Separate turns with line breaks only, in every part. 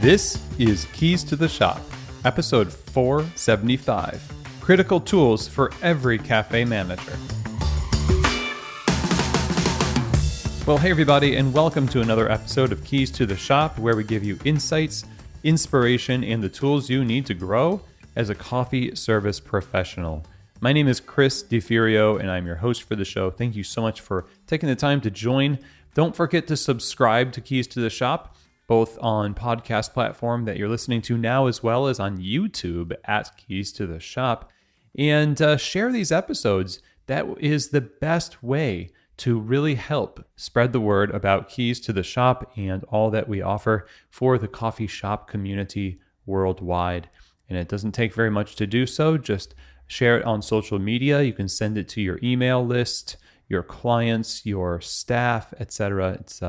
This is Keys to the Shop, episode 475, critical tools for every cafe manager. Well, hey everybody, and welcome to another episode of Keys to the Shop, where we give you insights, inspiration, and the tools you need to grow as a coffee service professional. My name is Chris DeFurio, and I'm your host for the show. Thank you so much for taking the time to join. Don't forget to subscribe to Keys to the Shop, both on podcast platform that you're listening to now, as well as on YouTube at Keys to the Shop. And share these episodes. That is the best way to really help spread the word about Keys to the Shop and all that we offer for the coffee shop community worldwide. And it doesn't take very much to do so. Just share it on social media. You can send it to your email list, your clients, your staff, etc. It's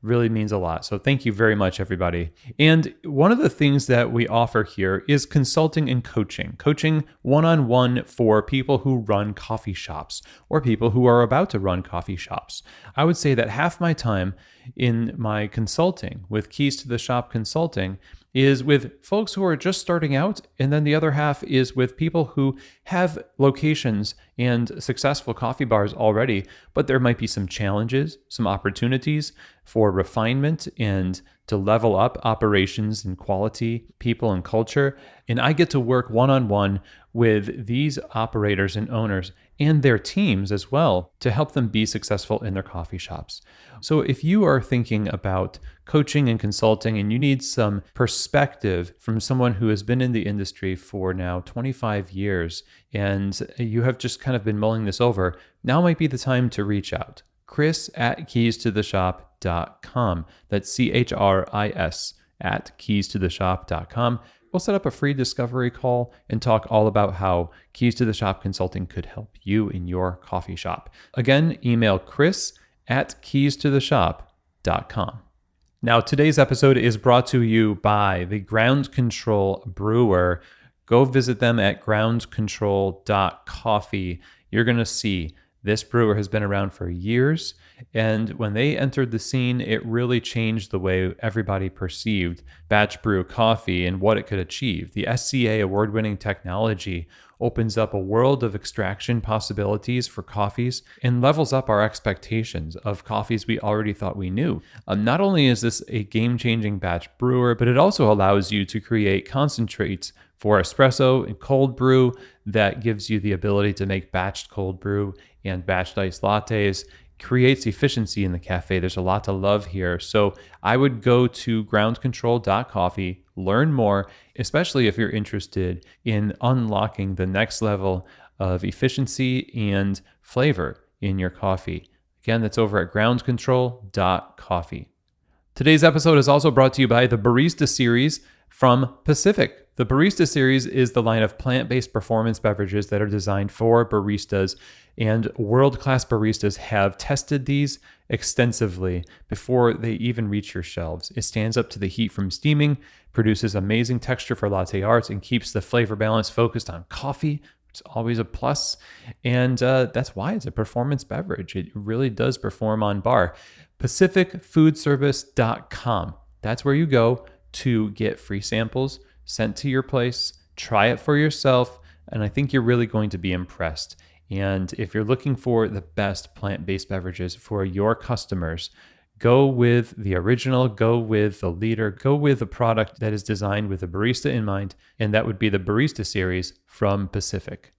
really means a lot. So thank you very much, everybody. And one of the things that we offer here is consulting and coaching one-on-one for people who run coffee shops or people who are about to run coffee shops. I would say that half my time in my consulting with Keys to the Shop consulting is with folks who are just starting out, and then the other half is with people who have locations and successful coffee bars already, but there might be some challenges, some opportunities for refinement and to level up operations and quality, people and culture. And I get to work one-on-one with these operators and owners and their teams as well to help them be successful in their coffee shops. So if you are thinking about coaching and consulting and you need some perspective from someone who has been in the industry for now 25 years and you have just kind of been mulling this over, now might be the time to reach out. Chris at keystotheshop.com. That's CHRIS at keystotheshop.com. We'll set up a free discovery call and talk all about how Keys to the Shop consulting could help you in your coffee shop. Again, email Chris at keystotheshop.com. Now, today's episode is brought to you by the Ground Control Brewer. Go visit them at groundcontrol.coffee. You're going to see this brewer has been around for years, and when they entered the scene, it really changed the way everybody perceived batch brew coffee and what it could achieve. The SCA award-winning technology opens up a world of extraction possibilities for coffees and levels up our expectations of coffees we already thought we knew. Not only is this a game-changing batch brewer, but it also allows you to create concentrates for espresso and cold brew that gives you the ability to make batched cold brew and batched iced lattes, creates efficiency in the cafe. There's a lot to love here. So I would go to groundcontrol.coffee, learn more, especially if you're interested in unlocking the next level of efficiency and flavor in your coffee. Again, that's over at groundcontrol.coffee. Today's episode is also brought to you by the Barista Series from Pacific. The Barista Series is the line of plant-based performance beverages that are designed for baristas, and world-class baristas have tested these extensively before they even reach your shelves. It stands up to the heat from steaming, produces amazing texture for latte art, and keeps the flavor balance focused on coffee, which is always a plus, and that's why it's a performance beverage. It really does perform on bar. PacificFoodService.com. That's where you go to get free samples sent to your place, try it for yourself, and I think you're really going to be impressed. And if you're looking for the best plant-based beverages for your customers, go with the original, go with the leader, go with a product that is designed with a barista in mind, and that would be the Barista Series from Pacific.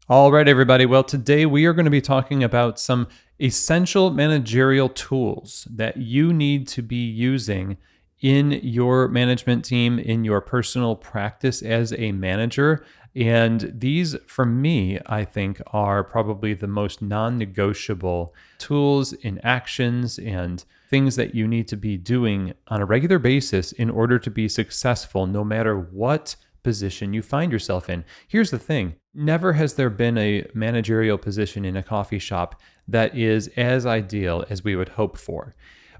All right, everybody. Well, today we are going to be talking about some essential managerial tools that you need to be using in your management team, in your personal practice as a manager. And these, for me, I think are probably the most non-negotiable tools and actions and things that you need to be doing on a regular basis in order to be successful, no matter what position you find yourself in. Here's the thing. Never has there been a managerial position in a coffee shop that is as ideal as we would hope for.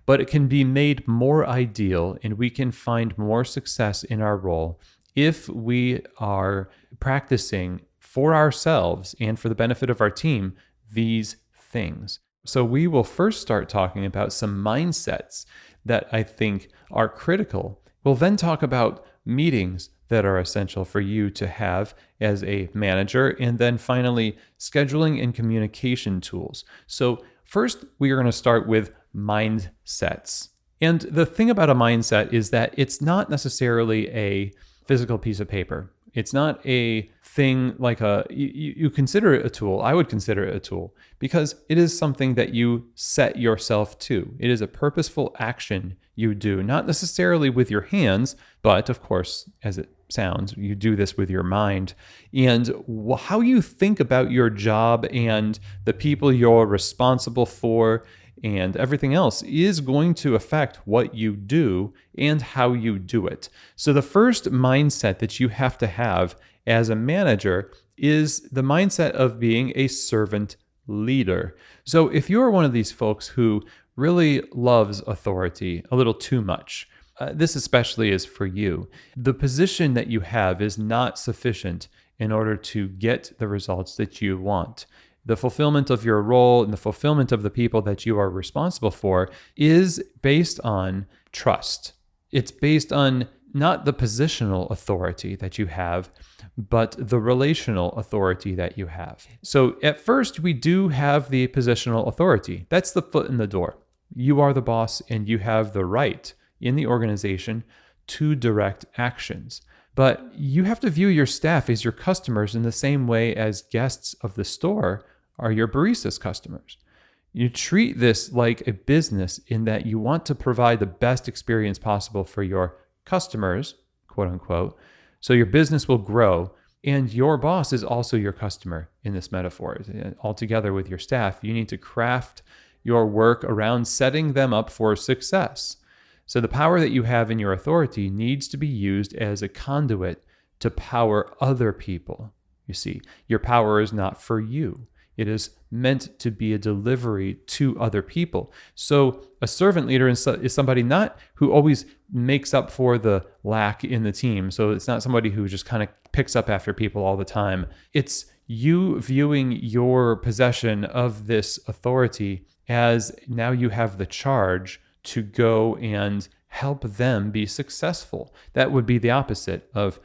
But it can be made more ideal and we can find more success in our role if we are practicing for ourselves and for the benefit of our team these things. So we will first start talking about some mindsets that I think are critical We'll then talk about meetings that are essential for you to have as a manager, and then finally, scheduling and communication tools. So first, we are going to start with mindsets. And the thing about a mindset is that it's not necessarily a physical piece of paper. It's not a thing like you consider it a tool. I would consider it a tool because it is something that you set yourself to. It is a purposeful action you do, not necessarily with your hands, but of course, as it sounds, you do this with your mind. And how you think about your job and the people you're responsible for and everything else is going to affect what you do and how you do it. So the first mindset that you have to have as a manager is the mindset of being a servant leader. So if you're one of these folks who really loves authority a little too much, this especially is for you. The position that you have is not sufficient in order to get the results that you want. The fulfillment of your role and the fulfillment of the people that you are responsible for is based on trust. It's based on not the positional authority that you have, but the relational authority that you have. So at first, we do have the positional authority. That's the foot in the door. You are the boss and you have the right in the organization to direct actions. But you have to view your staff as your customers in the same way as guests of the store are your barista's customers. You treat this like a business in that you want to provide the best experience possible for your customers, quote unquote, so your business will grow. And your boss is also your customer in this metaphor. Altogether with your staff, you need to craft your work around setting them up for success. So the power that you have in your authority needs to be used as a conduit to power other people. You see, your power is not for you. It is meant to be a delivery to other people. So a servant leader is somebody not who always makes up for the lack in the team. So it's not somebody who just kind of picks up after people all the time. It's you viewing your possession of this authority as now you have the charge to go and help them be successful. That would be the opposite of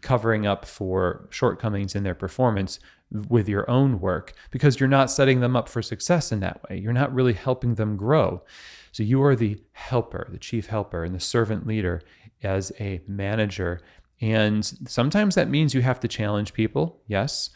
covering up for shortcomings in their performance with your own work, because you're not setting them up for success in that way. You're not really helping them grow. So you are the helper, the chief helper, and the servant leader as a manager. And sometimes that means you have to challenge people, yes,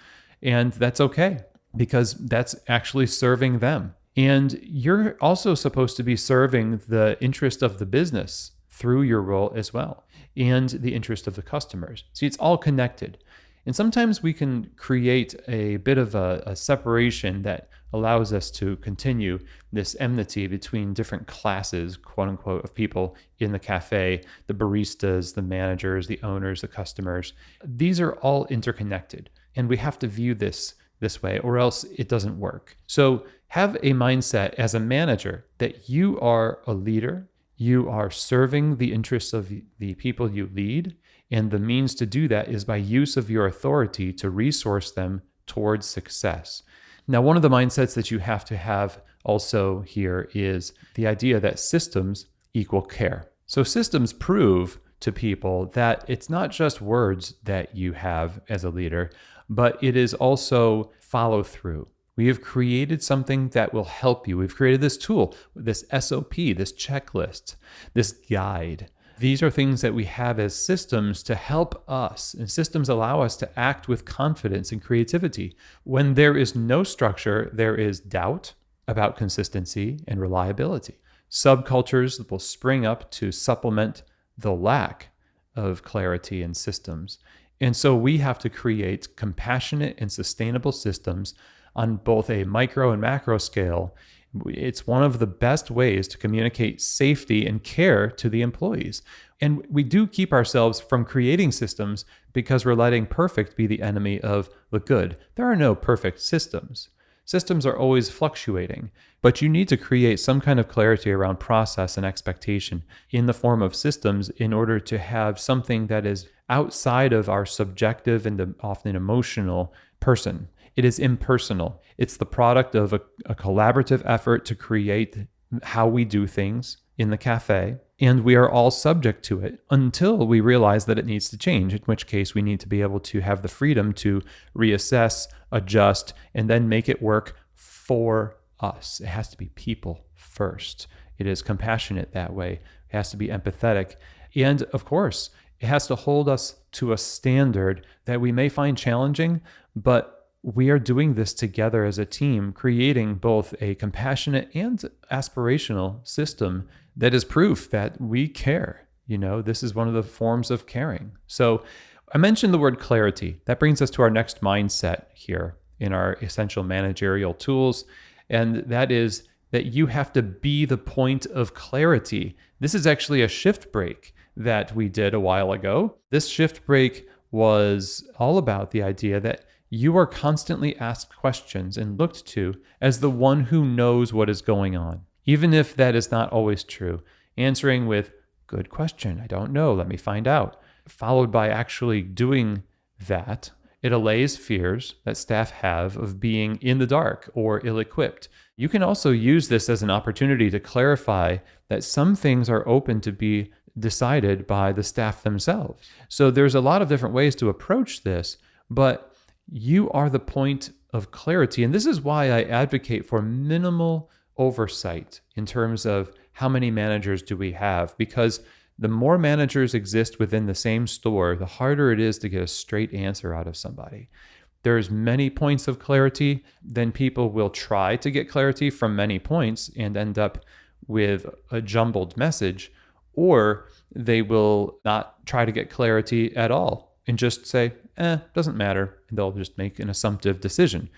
and that's okay, because that's actually serving them. And you're also supposed to be serving the interest of the business through your role as well, and the interest of the customers. See, it's all connected. And sometimes we can create a bit of a separation that allows us to continue this enmity between different classes, quote unquote, of people in the cafe, the baristas, the managers, the owners, the customers. These are all interconnected, and we have to view this way, or else it doesn't work. So have a mindset as a manager that you are a leader, you are serving the interests of the people you lead, and the means to do that is by use of your authority to resource them towards success. Now, one of the mindsets that you have to have also here is the idea that systems equal care. So systems prove to people that it's not just words that you have as a leader, but it is also follow through. We have created something that will help you. We've created this tool, this SOP, this checklist, this guide. These are things that we have as systems to help us, and systems allow us to act with confidence and creativity. When there is no structure, there is doubt about consistency and reliability. Subcultures will spring up to supplement the lack of clarity in systems. And so we have to create compassionate and sustainable systems on both a micro and macro scale. It's one of the best ways to communicate safety and care to the employees. And we do keep ourselves from creating systems because we're letting perfect be the enemy of the good. There are no perfect systems. Systems are always fluctuating, but you need to create some kind of clarity around process and expectation in the form of systems in order to have something that is outside of our subjective and often emotional person. It is impersonal. It's the product of a collaborative effort to create how we do things in the cafe. And we are all subject to it until we realize that it needs to change, in which case we need to be able to have the freedom to reassess, adjust, and then make it work for us. It has to be people first. It is compassionate that way. It has to be empathetic. And of course, it has to hold us to a standard that we may find challenging, but we are doing this together as a team, creating both a compassionate and aspirational system that is proof that we care. This is one of the forms of caring. So I mentioned the word clarity. That brings us to our next mindset here in our essential managerial tools. And that is that you have to be the point of clarity. This is actually a shift break that we did a while ago. This shift break was all about the idea that you are constantly asked questions and looked to as the one who knows what is going on, even if that is not always true. Answering with, good question, I don't know, let me find out, followed by actually doing that. It allays fears that staff have of being in the dark or ill-equipped. You can also use this as an opportunity to clarify that some things are open to be decided by the staff themselves. So there's a lot of different ways to approach this, but you are the point of clarity. And this is why I advocate for minimal oversight in terms of how many managers do we have, because the more managers exist within the same store, the harder it is to get a straight answer out of somebody. There's many points of clarity, then people will try to get clarity from many points and end up with a jumbled message, or they will not try to get clarity at all and just say, doesn't matter, and they'll just make an assumptive decision.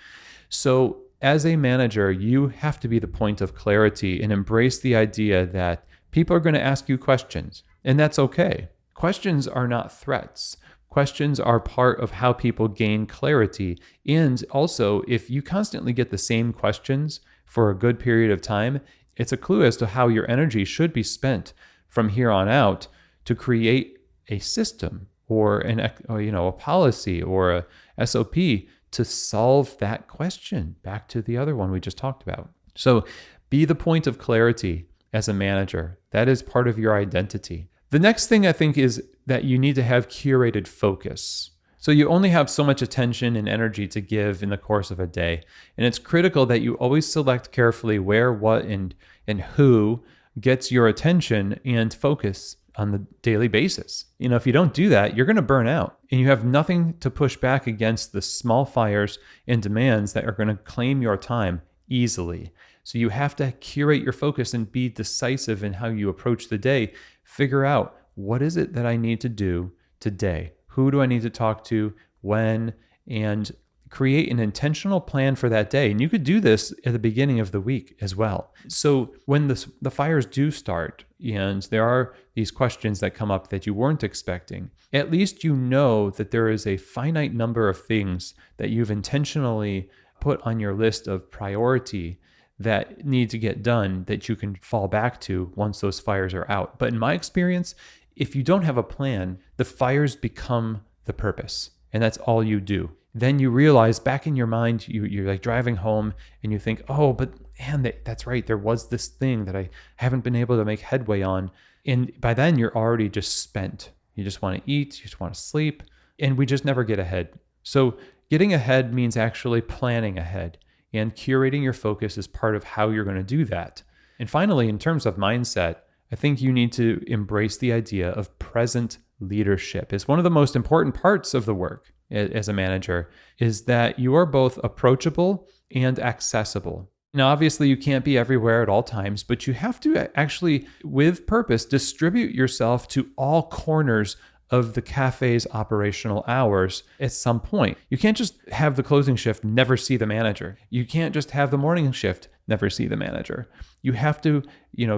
So as a manager, you have to be the point of clarity and embrace the idea that people are going to ask you questions, and that's okay. Questions are not threats. Questions are part of how people gain clarity. And also, if you constantly get the same questions for a good period of time, it's a clue as to how your energy should be spent from here on out to create a system or a policy or a SOP to solve that question. Back to the other one we just talked about. So be the point of clarity as a manager. That is part of your identity. The next thing I think is that you need to have curated focus. So you only have so much attention and energy to give in the course of a day. And it's critical that you always select carefully where, what, and who gets your attention and focus on the daily basis. If you don't do that, you're going to burn out, and you have nothing to push back against the small fires and demands that are going to claim your time easily. So you have to curate your focus and be decisive in how you approach the day. Figure out, what is it that I need to do today? Who do I need to talk to? When? And create an intentional plan for that day. And you could do this at the beginning of the week as well. So when the fires do start and there are these questions that come up that you weren't expecting, at least you know that there is a finite number of things that you've intentionally put on your list of priority that need to get done that you can fall back to once those fires are out. But in my experience, if you don't have a plan, the fires become the purpose, and that's all you do. Then you realize back in your mind, you're like driving home and you think, oh, but man, that's right. There was this thing that I haven't been able to make headway on. And by then you're already just spent. You just want to eat, you just want to sleep, and we just never get ahead. So getting ahead means actually planning ahead, and curating your focus is part of how you're going to do that. And finally, in terms of mindset, I think you need to embrace the idea of present leadership. It's one of the most important parts of the work as a manager, is that you are both approachable and accessible. Now, obviously, you can't be everywhere at all times, but you have to actually, with purpose, distribute yourself to all corners of the cafe's operational hours at some point. You can't just have the closing shift, never see the manager. You can't just have the morning shift, never see the manager. You have to,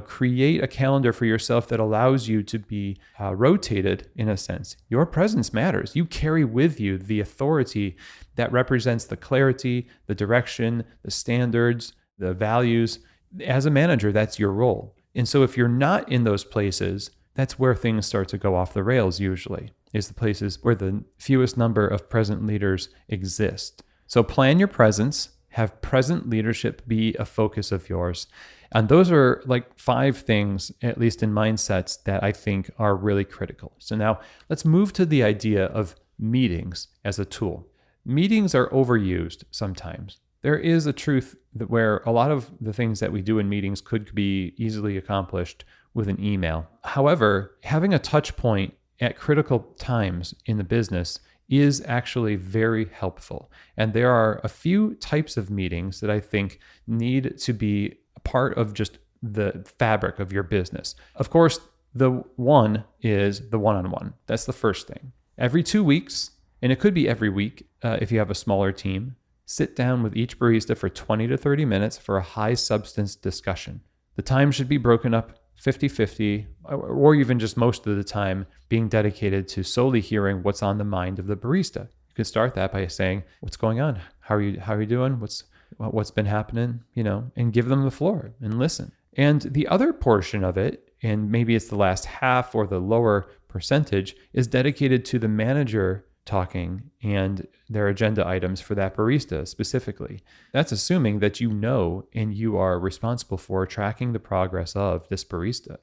create a calendar for yourself that allows you to be rotated in a sense. Your presence matters. You carry with you the authority that represents the clarity, the direction, the standards, the values. As a manager, that's your role. And so if you're not in those places, that's where things start to go off the rails usually, is the places where the fewest number of present leaders exist. So plan your presence, have present leadership be a focus of yours, And those are like 5 things, at least in mindsets, that I think are really critical. So now let's move to the idea of meetings as a tool. Meetings are overused sometimes. There is a truth that where a lot of the things that we do in meetings could be easily accomplished with an email. However, having a touch point at critical times in the business is actually very helpful. And there are a few types of meetings that I think need to be a part of just the fabric of your business. Of course, the one is the one-on-one. That's the first thing. Every 2 weeks, and it could be every week if you have a smaller team, sit down with each barista for 20 to 30 minutes for a high substance discussion. The time should be broken up 50-50, or even just most of the time being dedicated to solely hearing what's on the mind of the barista. You could start that by saying, what's going on? How are you doing? What's been happening? And give them the floor and listen. And the other portion of it, and maybe it's the last half or the lower percentage, is dedicated to the manager talking and their agenda items for that barista specifically. That's assuming that you know and you are responsible for tracking the progress of this barista.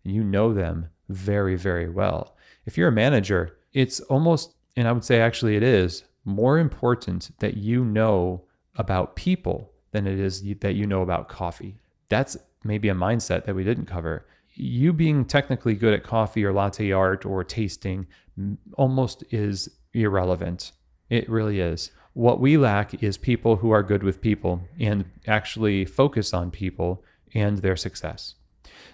You know them very, very well. If you're a manager, it's almost, and I would say actually it is, more important that you know about people than it is that you know about coffee. That's maybe a mindset that we didn't cover. You being technically good at coffee or latte art or tasting almost is irrelevant. It really is. What we lack is people who are good with people and actually focus on people and their success.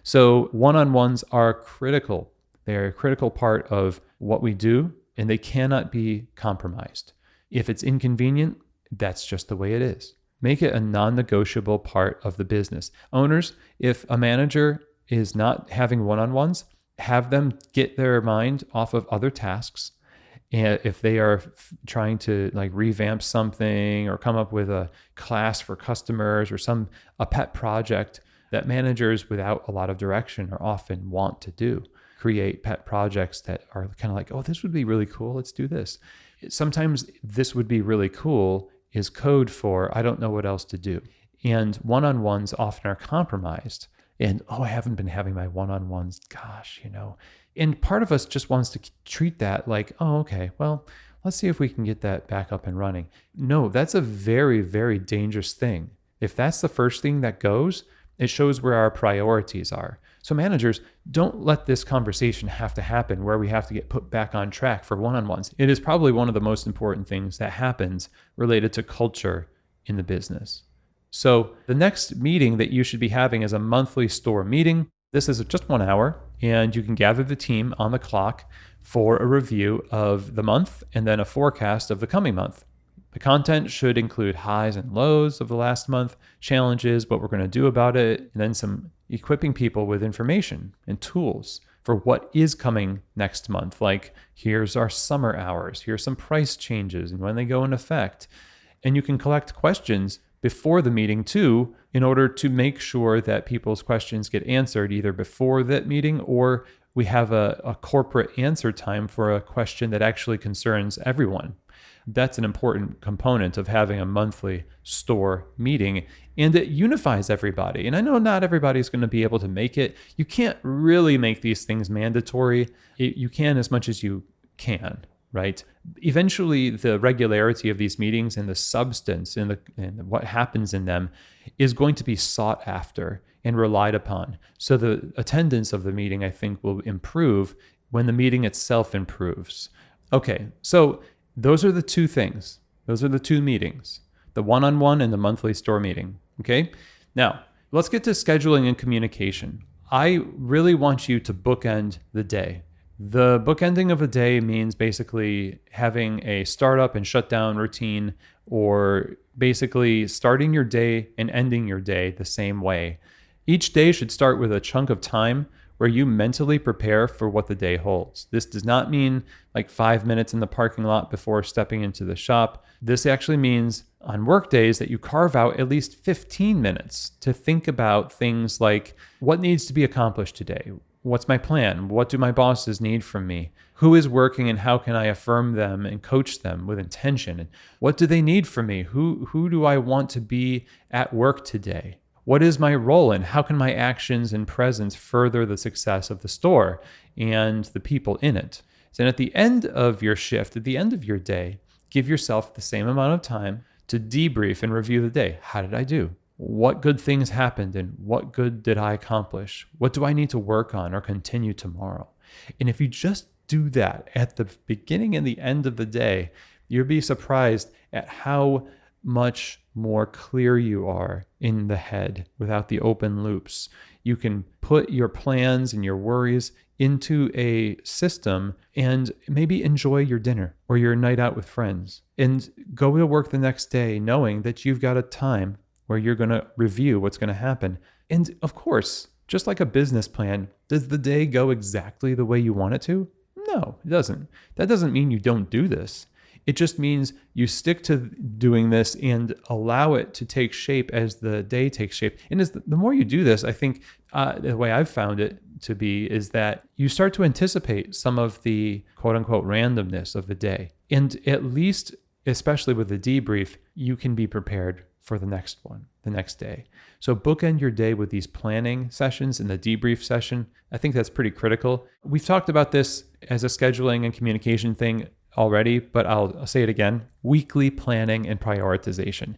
So one-on-ones are critical. They're a critical part of what we do, and they cannot be compromised. If it's inconvenient, that's just the way it is. Make it a non-negotiable part of the business. Owners, if a manager is not having one-on-ones, have them get their mind off of other tasks. And if they are trying to revamp something or come up with a class for customers or a pet project that managers without a lot of direction are often want to do, create pet projects that are kind of like, oh, this would be really cool. Let's do this. Sometimes this would be really cool is code for, I don't know what else to do. And one-on-ones often are compromised. And, I haven't been having my one-on-ones. Gosh, And part of us just wants to treat that like, oh, okay, well, let's see if we can get that back up and running. No, that's a very, very dangerous thing. If that's the first thing that goes, it shows where our priorities are. So managers, don't let this conversation have to happen where we have to get put back on track for one-on-ones. It is probably one of the most important things that happens related to culture in the business. So the next meeting that you should be having is a monthly store meeting. This is just 1 hour, and you can gather the team on the clock for a review of the month and then a forecast of the coming month. The content should include highs and lows of the last month, challenges, what we're going to do about it, and then some equipping people with information and tools for what is coming next month. Like, here's our summer hours, here's some price changes and when they go into effect. And you can collect questions before the meeting too, in order to make sure that people's questions get answered either before that meeting or we have a corporate answer time for a question that actually concerns everyone. That's an important component of having a monthly store meeting, and it unifies everybody. And I know not everybody's going to be able to make it. You can't really make these things mandatory. You can as much as you can, right? Eventually, the regularity of these meetings and the substance and what happens in them is going to be sought after and relied upon. So the attendance of the meeting, I think, will improve when the meeting itself improves. Okay, so those are the two things. Those are the two meetings, the one-on-one and the monthly store meeting. Okay, now let's get to scheduling and communication. I really want you to bookend the day. The bookending of a day means basically having a startup and shutdown routine, or basically starting your day and ending your day the same way. Each day should start with a chunk of time where you mentally prepare for what the day holds. This does not mean like 5 minutes in the parking lot before stepping into the shop. This actually means on work days that you carve out at least 15 minutes to think about things like what needs to be accomplished today. What's my plan? What do my bosses need from me? Who is working and how can I affirm them and coach them with intention? And what do they need from me? Who do I want to be at work today? What is my role and how can my actions and presence further the success of the store and the people in it? So at the end of your shift, at the end of your day, give yourself the same amount of time to debrief and review the day. How did I do? What good things happened and what good did I accomplish? What do I need to work on or continue tomorrow? And if you just do that at the beginning and the end of the day, you'll be surprised at how much more clear you are in the head without the open loops. You can put your plans and your worries into a system and maybe enjoy your dinner or your night out with friends and go to work the next day knowing that you've got a time where you're going to review what's going to happen. And of course, just like a business plan, does the day go exactly the way you want it to? No, it doesn't. That doesn't mean you don't do this. It just means you stick to doing this and allow it to take shape as the day takes shape. And as the more you do this, I think the way I've found it to be is that you start to anticipate some of the quote unquote randomness of the day. And at least, especially with the debrief, you can be prepared for the next one, the next day. So bookend your day with these planning sessions and the debrief session. I think that's pretty critical. We've talked about this as a scheduling and communication thing already, but I'll say it again: weekly planning and prioritization.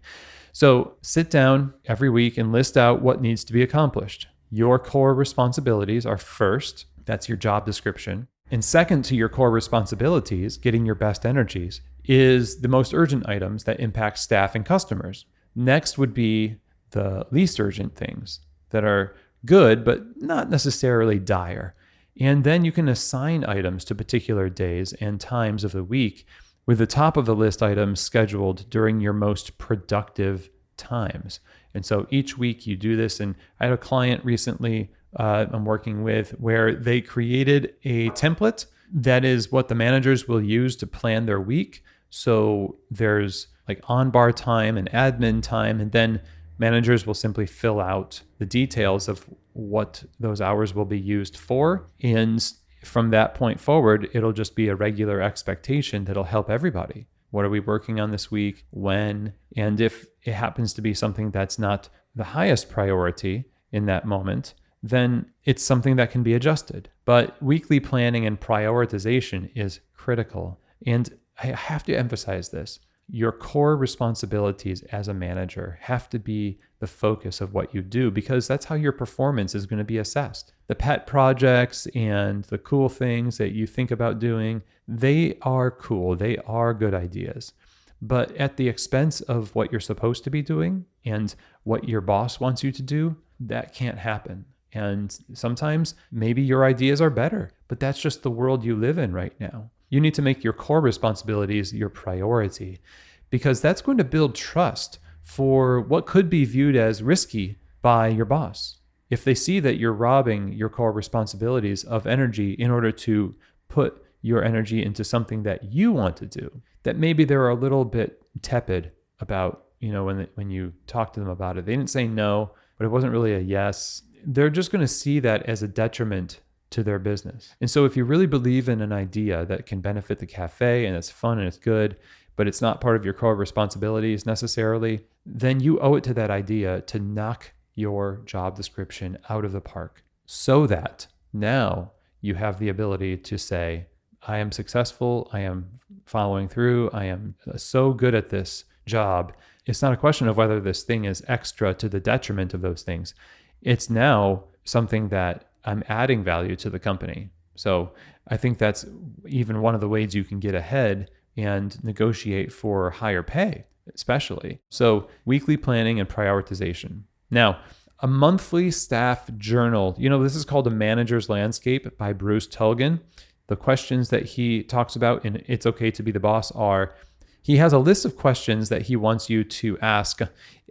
So sit down every week and list out what needs to be accomplished. Your core responsibilities are first, that's your job description. And second to your core responsibilities, getting your best energies, is the most urgent items that impact staff and customers. Next would be the least urgent things that are good, but not necessarily dire. And then you can assign items to particular days and times of the week, with the top of the list items scheduled during your most productive times. And so each week you do this. And I had a client recently I'm working with where they created a template that is what the managers will use to plan their week. So there's like on-bar time and admin time, and then managers will simply fill out the details of what those hours will be used for. And from that point forward, it'll just be a regular expectation that'll help everybody. What are we working on this week? When? And if it happens to be something that's not the highest priority in that moment, then it's something that can be adjusted. But weekly planning and prioritization is critical. And I have to emphasize this. Your core responsibilities as a manager have to be the focus of what you do, because that's how your performance is going to be assessed. The pet projects and the cool things that you think about doing, they are cool. They are good ideas. But at the expense of what you're supposed to be doing and what your boss wants you to do, that can't happen. And sometimes maybe your ideas are better, but that's just the world you live in right now. You need to make your core responsibilities your priority, because that's going to build trust for what could be viewed as risky by your boss. If they see that you're robbing your core responsibilities of energy in order to put your energy into something that you want to do, that maybe they're a little bit tepid about, when you talk to them about it. They didn't say no, but it wasn't really a yes. They're just going to see that as a detriment to their business. And so if you really believe in an idea that can benefit the cafe and it's fun and it's good, but it's not part of your core responsibilities necessarily, then you owe it to that idea to knock your job description out of the park, so that now you have the ability to say, I am successful, I am following through, I am so good at this job. It's not a question of whether this thing is extra to the detriment of those things. It's now something that I'm adding value to the company. So I think that's even one of the ways you can get ahead and negotiate for higher pay, especially. So weekly planning and prioritization. Now, a monthly staff journal. This is called A Manager's Landscape by Bruce Tulgan. The questions that he talks about in It's Okay to Be the Boss are, he has a list of questions that he wants you to ask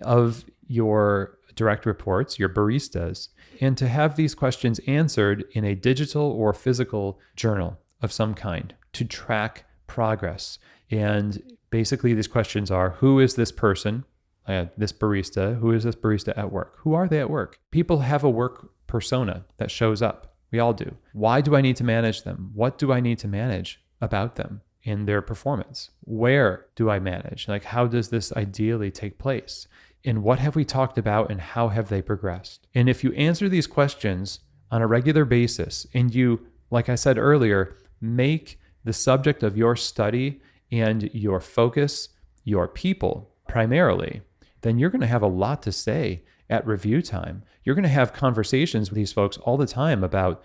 of your direct reports, your baristas, and to have these questions answered in a digital or physical journal of some kind to track progress. And basically these questions are, who is this person, this barista? Who is this barista at work? Who are they at work? People have a work persona that shows up. We all do. Why do I need to manage them? What do I need to manage about them in their performance? Where do I manage? How does this ideally take place? And what have we talked about and how have they progressed? And if you answer these questions on a regular basis and you, like I said earlier, make the subject of your study and your focus your people primarily, then you're going to have a lot to say at review time. You're going to have conversations with these folks all the time about,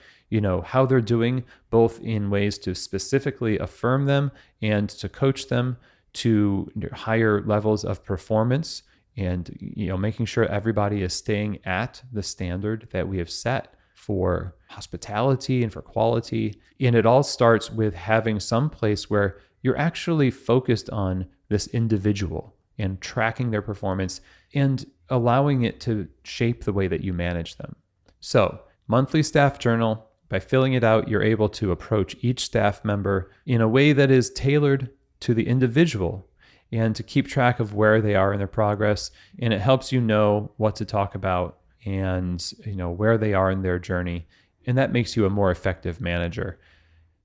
how they're doing, both in ways to specifically affirm them and to coach them to higher levels of performance, and making sure everybody is staying at the standard that we have set for hospitality and for quality. And it all starts with having some place where you're actually focused on this individual and tracking their performance and allowing it to shape the way that you manage them. So, monthly staff journal, by filling it out, you're able to approach each staff member in a way that is tailored to the individual and to keep track of where they are in their progress. And it helps you know what to talk about and where they are in their journey. And that makes you a more effective manager.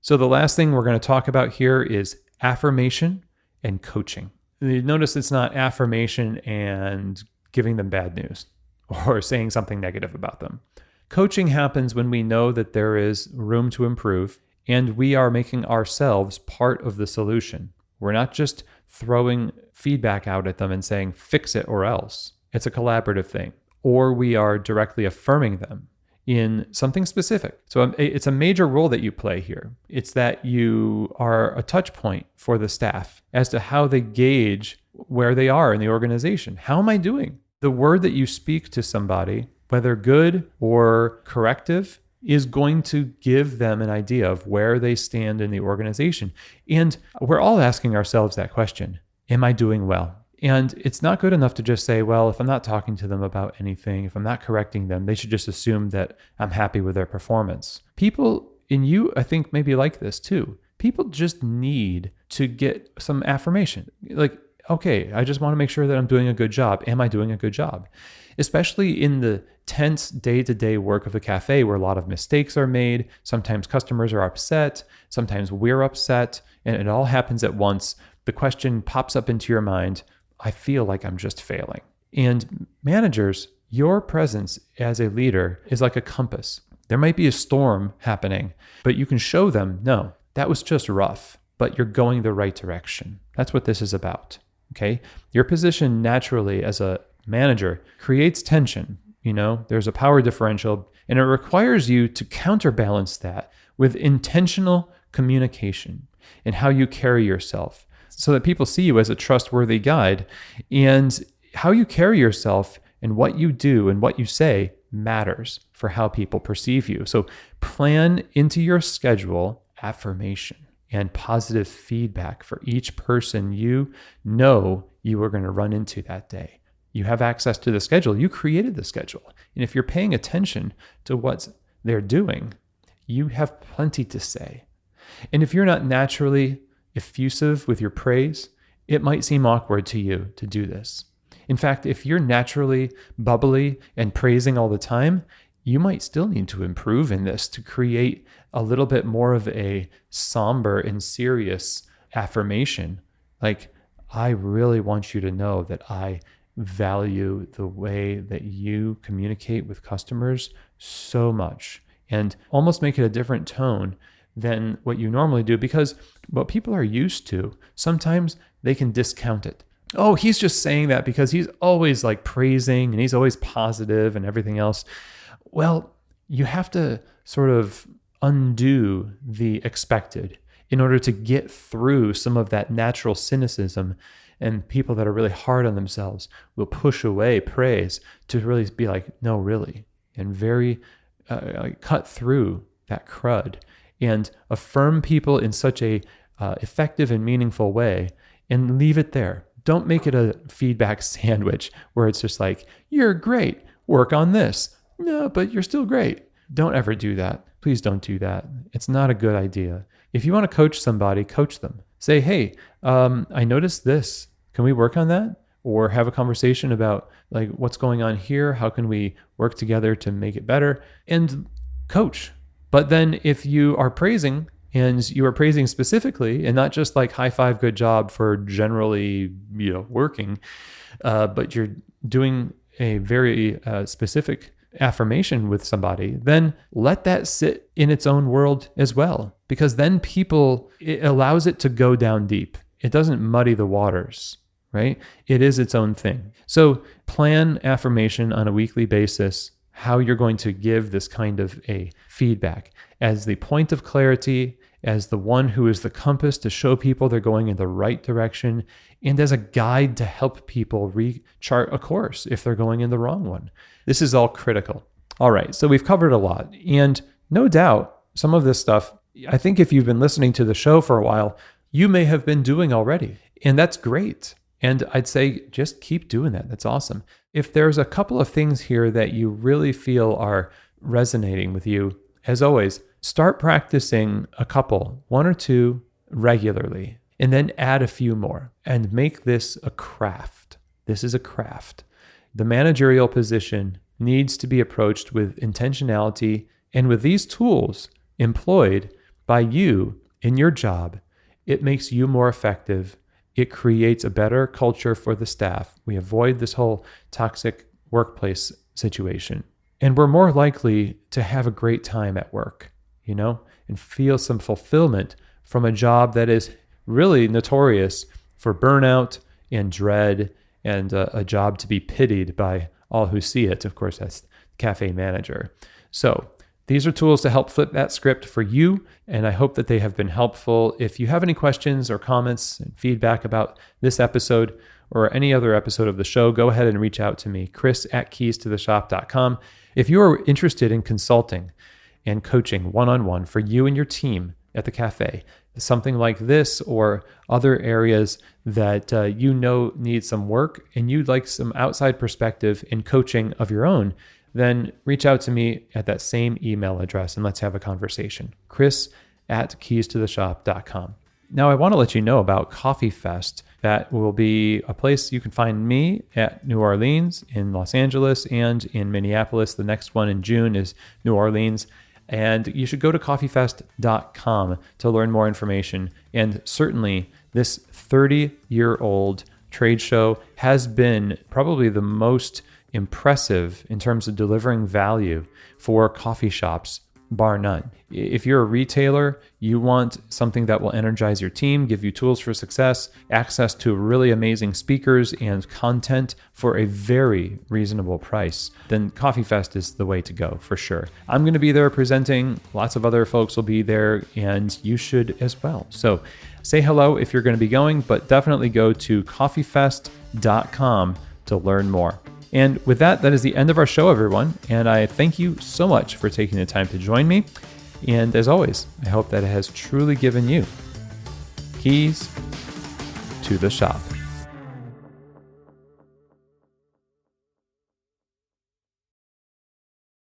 So the last thing we're going to talk about here is affirmation and coaching. You notice it's not affirmation and giving them bad news or saying something negative about them. Coaching happens when we know that there is room to improve and we are making ourselves part of the solution. We're not just throwing feedback out at them and saying, fix it or else. It's a collaborative thing. Or we are directly affirming them in something specific. So it's a major role that you play here. It's that you are a touch point for the staff as to how they gauge where they are in the organization. How am I doing? The word that you speak to somebody, whether good or corrective, is going to give them an idea of where they stand in the organization. And we're all asking ourselves that question. Am I doing well? And it's not good enough to just say, well, if I'm not talking to them about anything, if I'm not correcting them, they should just assume that I'm happy with their performance. People, and you, I think, maybe like this too. People just need to get some affirmation. Like, okay, I just want to make sure that I'm doing a good job. Am I doing a good job? Especially in the tense day-to-day work of the cafe where a lot of mistakes are made. Sometimes customers are upset. Sometimes we're upset. And it all happens at once. The question pops up into your mind, I feel like I'm just failing. And managers, your presence as a leader is like a compass. There might be a storm happening, but you can show them, no, that was just rough, but you're going the right direction. That's what this is about. Okay. Your position naturally as a manager creates tension. There's a power differential, and it requires you to counterbalance that with intentional communication and how you carry yourself so that people see you as a trustworthy guide. And how you carry yourself and what you do and what you say matters for how people perceive you. So plan into your schedule affirmation and positive feedback for each person you know you are going to run into that day. You have access to the schedule. You created the schedule. And if you're paying attention to what they're doing, you have plenty to say. And if you're not naturally effusive with your praise, it might seem awkward to you to do this. In fact, if you're naturally bubbly and praising all the time, you might still need to improve in this to create a little bit more of a somber and serious affirmation. Like, I really want you to know that I value the way that you communicate with customers so much, and almost make it a different tone than what you normally do, because what people are used to, sometimes they can discount it. Oh, he's just saying that because he's always like praising and he's always positive and everything else. Well, you have to sort of undo the expected in order to get through some of that natural cynicism. And people that are really hard on themselves will push away praise to really be like, no, really, and very cut through that crud and affirm people in such a effective and meaningful way, and leave it there. Don't make it a feedback sandwich where it's just like, you're great, work on this. No, but you're still great. Don't ever do that. Please don't do that. It's not a good idea. If you want to coach somebody, coach them. Say, hey, I noticed this. Can we work on that? Or have a conversation about like what's going on here? How can we work together to make it better? And coach. But then if you are praising, and you are praising specifically and not just like high five, good job for generally, working, but you're doing a very specific affirmation with somebody, then let that sit in its own world as well. Because then it allows it to go down deep. It doesn't muddy the waters, right? It is its own thing. So plan affirmation on a weekly basis, how you're going to give this kind of a feedback as the point of clarity, as the one who is the compass to show people they're going in the right direction, and as a guide to help people rechart a course if they're going in the wrong one. This is all critical. All right, so we've covered a lot. And no doubt, some of this stuff, I think if you've been listening to the show for a while, you may have been doing already. And that's great. And I'd say just keep doing that. That's awesome. If there's a couple of things here that you really feel are resonating with you, as always, start practicing a couple, one or two regularly, and then add a few more and make this a craft. This is a craft. The managerial position needs to be approached with intentionality, and with these tools employed by you in your job, it makes you more effective. It creates a better culture for the staff. We avoid this whole toxic workplace situation. And we're more likely to have a great time at work, and feel some fulfillment from a job that is really notorious for burnout and dread, and a job to be pitied by all who see it. Of course, that's cafe manager. So these are tools to help flip that script for you, and I hope that they have been helpful. If you have any questions or comments and feedback about this episode or any other episode of the show, go ahead and reach out to me, chris@keystotheshop.com. If you are interested in consulting and coaching one-on-one for you and your team at the cafe, something like this or other areas that need some work and you'd like some outside perspective in coaching of your own, then reach out to me at that same email address and let's have a conversation. chris@keystotheshop.com. Now, I want to let you know about Coffee Fest. That will be a place you can find me at New Orleans, in Los Angeles, and in Minneapolis. The next one in June is New Orleans. And you should go to coffeefest.com to learn more information. And certainly this 30-year-old trade show has been probably the most impressive in terms of delivering value for coffee shops, bar none. If you're a retailer, you want something that will energize your team, give you tools for success, access to really amazing speakers and content for a very reasonable price, then Coffee Fest is the way to go for sure. I'm going to be there presenting. Lots of other folks will be there, and you should as well. So say hello if you're going to be going, but definitely go to coffeefest.com to learn more. And with that, that is the end of our show, everyone. And I thank you so much for taking the time to join me. And as always, I hope that it has truly given you keys to the shop.